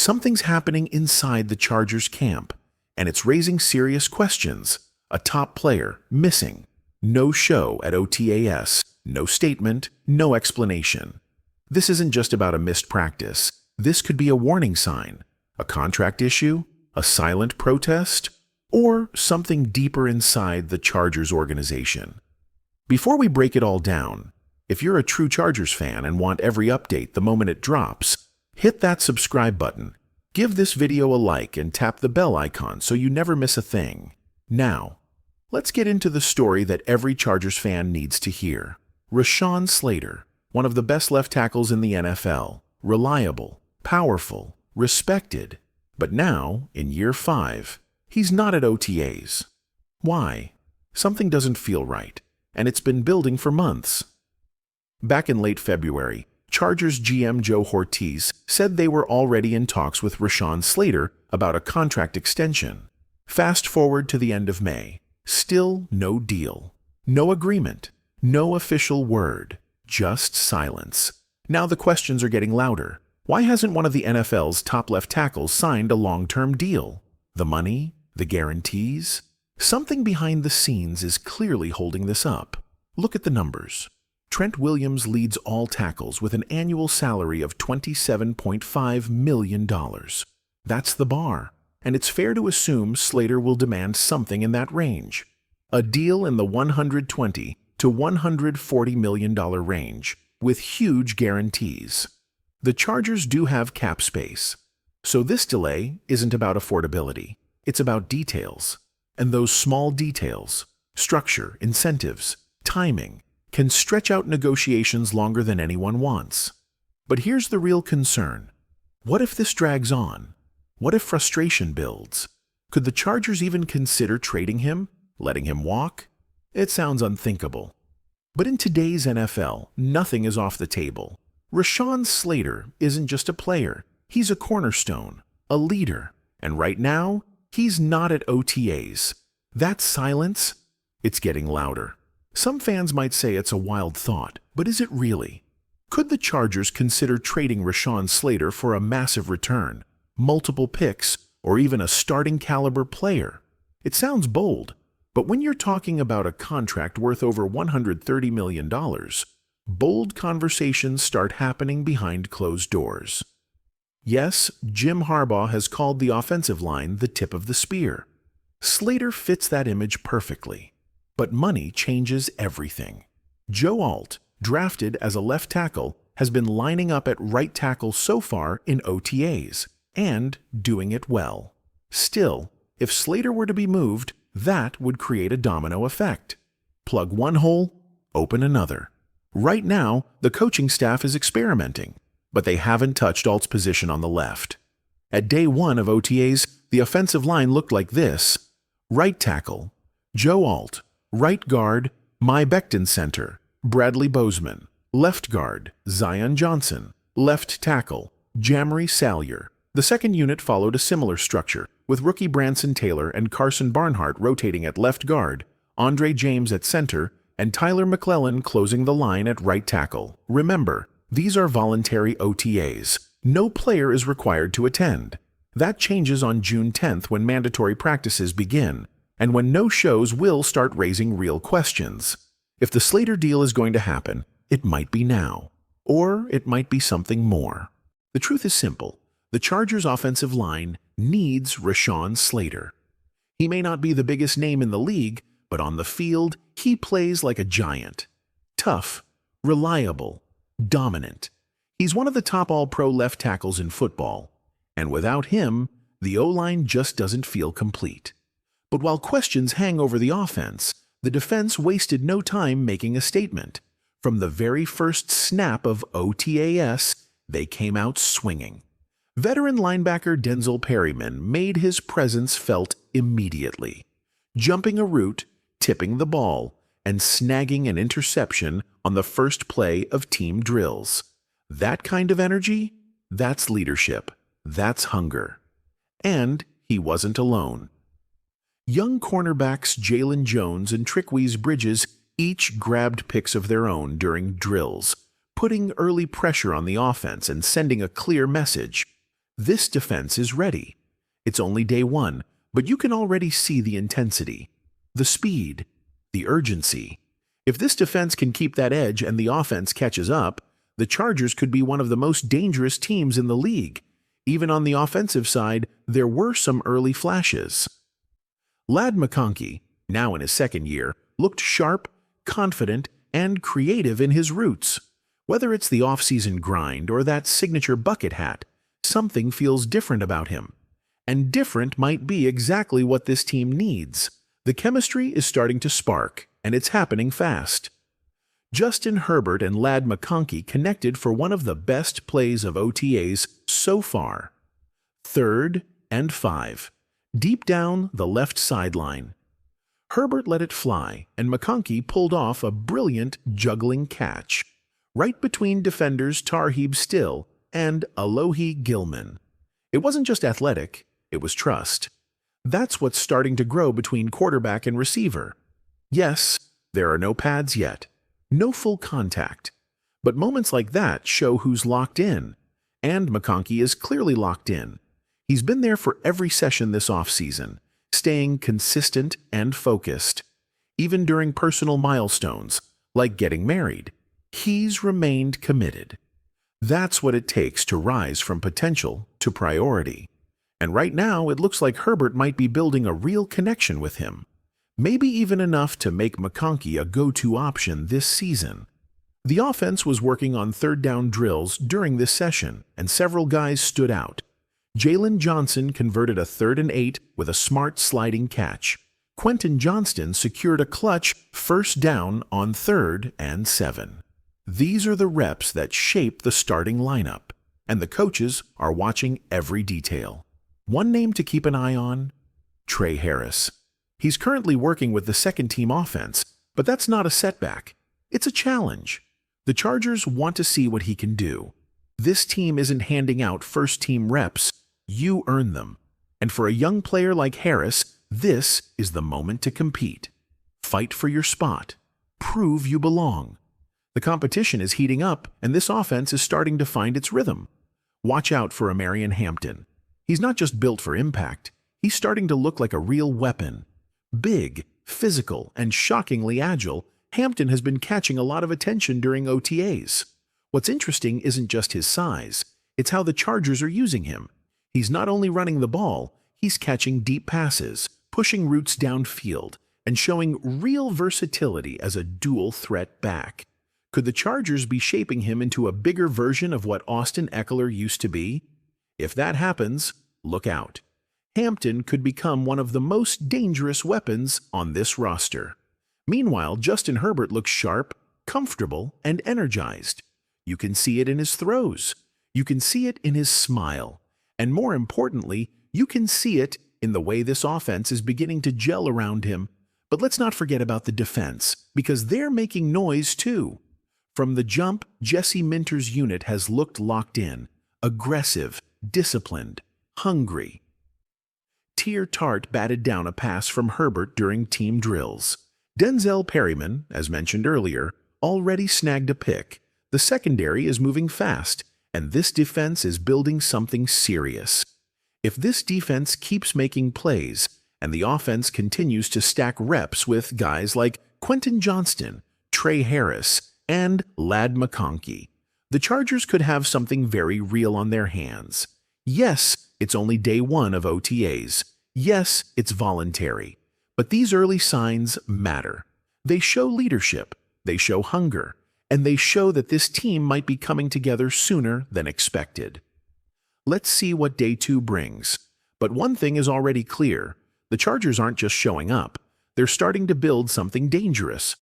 something's happening inside the Chargers camp, and it's raising serious questions. A top player missing. No show at OTAs. No statement, no explanation. This isn't just about a missed practice. This could be a warning sign, a contract issue, a silent protest, or something deeper inside the Chargers organization. Before we break it all down, if you're a true Chargers fan and want every update the moment it drops, hit that subscribe button, give this video a like, and tap the bell icon so you never miss a thing. Now, let's get into the story that every Chargers fan needs to hear. Rashawn Slater, one of the best left tackles in the NFL, reliable, powerful, respected. But now, in year 5, he's not at OTAs. Why? Something doesn't feel right, and it's been building for months. Back in late February, Chargers GM Joe Hortiz said they were already in talks with Rashawn Slater about a contract extension. Fast forward to the end of May. Still no deal. No agreement. No official word. Just silence. Now the questions are getting louder. Why hasn't one of the NFL's top left tackles signed a long-term deal? The money? The guarantees? Something behind the scenes is clearly holding this up. Look at the numbers. Trent Williams leads all tackles with an annual salary of $27.5 million. That's the bar, and it's fair to assume Slater will demand something in that range. A deal in the $120 to $140 million range, with huge guarantees. The Chargers do have cap space, so this delay isn't about affordability. It's about details. And those small details, structure, incentives, timing, can stretch out negotiations longer than anyone wants. But here's the real concern. What if this drags on? What if frustration builds? Could the Chargers even consider trading him, letting him walk? It sounds unthinkable. But in today's NFL, nothing is off the table. Rashawn Slater isn't just a player. He's a cornerstone, a leader. And right now, he's not at OTAs. That silence, it's getting louder. Some fans might say it's a wild thought, but is it really? Could the Chargers consider trading Rashawn Slater for a massive return, multiple picks, or even a starting caliber player? It sounds bold, but when you're talking about a contract worth over $130 million, bold conversations start happening behind closed doors. Yes, Jim Harbaugh has called the offensive line the tip of the spear. Slater fits that image perfectly. But money changes everything. Joe Alt, drafted as a left tackle, has been lining up at right tackle so far in OTAs, and doing it well. Still, if Slater were to be moved, that would create a domino effect. Plug one hole, open another. Right now, the coaching staff is experimenting, but they haven't touched Alt's position on the left. At day 1 of OTAs, the offensive line looked like this. Right tackle, Joe Alt. Right guard, Mai Becton center, Bradley Bozeman. Left guard, Zion Johnson. Left tackle, Jamari Salyer. The second unit followed a similar structure, with rookie Branson Taylor and Carson Barnhart rotating at left guard, Andre James at center, and Tyler McClellan closing the line at right tackle. Remember, these are voluntary OTAs. No player is required to attend. That changes on June 10th when mandatory practices begin, and when no-shows will start raising real questions. If the Slater deal is going to happen, it might be now, or it might be something more. The truth is simple. The Chargers' offensive line needs Rashawn Slater. He may not be the biggest name in the league, but on the field, he plays like a giant. Tough, reliable, dominant. He's one of the top all-pro left tackles in football, and without him, the O-line just doesn't feel complete. But while questions hang over the offense, the defense wasted no time making a statement. From the very first snap of OTAS, they came out swinging. Veteran linebacker Denzel Perryman made his presence felt immediately, jumping a route, tipping the ball, and snagging an interception on the first play of team drills. That kind of energy, that's leadership, that's hunger. And he wasn't alone. Young cornerbacks Jalen Jones and Trickwise Bridges each grabbed picks of their own during drills, putting early pressure on the offense and sending a clear message. This defense is ready. It's only day one, but you can already see the intensity, the speed, the urgency. If this defense can keep that edge and the offense catches up, the Chargers could be one of the most dangerous teams in the league. Even on the offensive side, there were some early flashes. Ladd McConkey, now in his second year, looked sharp, confident, and creative in his routes. Whether it's the off-season grind or that signature bucket hat, something feels different about him. And different might be exactly what this team needs. The chemistry is starting to spark, and it's happening fast. Justin Herbert and Ladd McConkey connected for one of the best plays of OTAs so far. 3rd and 5. Deep down the left sideline. Herbert let it fly, and McConkey pulled off a brilliant juggling catch, right between defenders Tarheeb Still and Alohi Gilman. It wasn't just athletic, it was trust. That's what's starting to grow between quarterback and receiver. Yes, there are no pads yet, no full contact, but moments like that show who's locked in, and McConkey is clearly locked in. He's been there for every session this offseason, staying consistent and focused. Even during personal milestones, like getting married, he's remained committed. That's what it takes to rise from potential to priority. And right now, it looks like Herbert might be building a real connection with him. Maybe even enough to make McConkey a go-to option this season. The offense was working on third down drills during this session, and several guys stood out. Jalen Johnson converted a 3rd and 8 with a smart sliding catch. Quentin Johnston secured a clutch first down on 3rd and 7. These are the reps that shape the starting lineup, and the coaches are watching every detail. One name to keep an eye on? Tre Harris. He's currently working with the second-team offense, but that's not a setback. It's a challenge. The Chargers want to see what he can do. This team isn't handing out first-team reps. You earn them. And for a young player like Harris, this is the moment to compete. Fight for your spot. Prove you belong. The competition is heating up, and this offense is starting to find its rhythm. Watch out for Amarian Hampton. He's not just built for impact. He's starting to look like a real weapon. Big, physical, and shockingly agile, Hampton has been catching a lot of attention during OTAs. What's interesting isn't just his size, it's how the Chargers are using him. He's not only running the ball, he's catching deep passes, pushing routes downfield, and showing real versatility as a dual-threat back. Could the Chargers be shaping him into a bigger version of what Austin Eckler used to be? If that happens, look out. Hampton could become one of the most dangerous weapons on this roster. Meanwhile, Justin Herbert looks sharp, comfortable, and energized. You can see it in his throws. You can see it in his smile. And more importantly, you can see it in the way this offense is beginning to gel around him. But let's not forget about the defense, because they're making noise too. From the jump, Jesse Minter's unit has looked locked in, aggressive, disciplined, hungry. Tier Tart batted down a pass from Herbert during team drills. Denzel Perryman, as mentioned earlier, already snagged a pick. The secondary is moving fast, and this defense is building something serious. If this defense keeps making plays, and the offense continues to stack reps with guys like Quentin Johnston, Tre Harris, and Ladd McConkey, the Chargers could have something very real on their hands. Yes, it's only day one of OTAs. Yes, it's voluntary. But these early signs matter. They show leadership, they show hunger, and they show that this team might be coming together sooner than expected. Let's see what day 2 brings. But one thing is already clear. The Chargers aren't just showing up. They're starting to build something dangerous.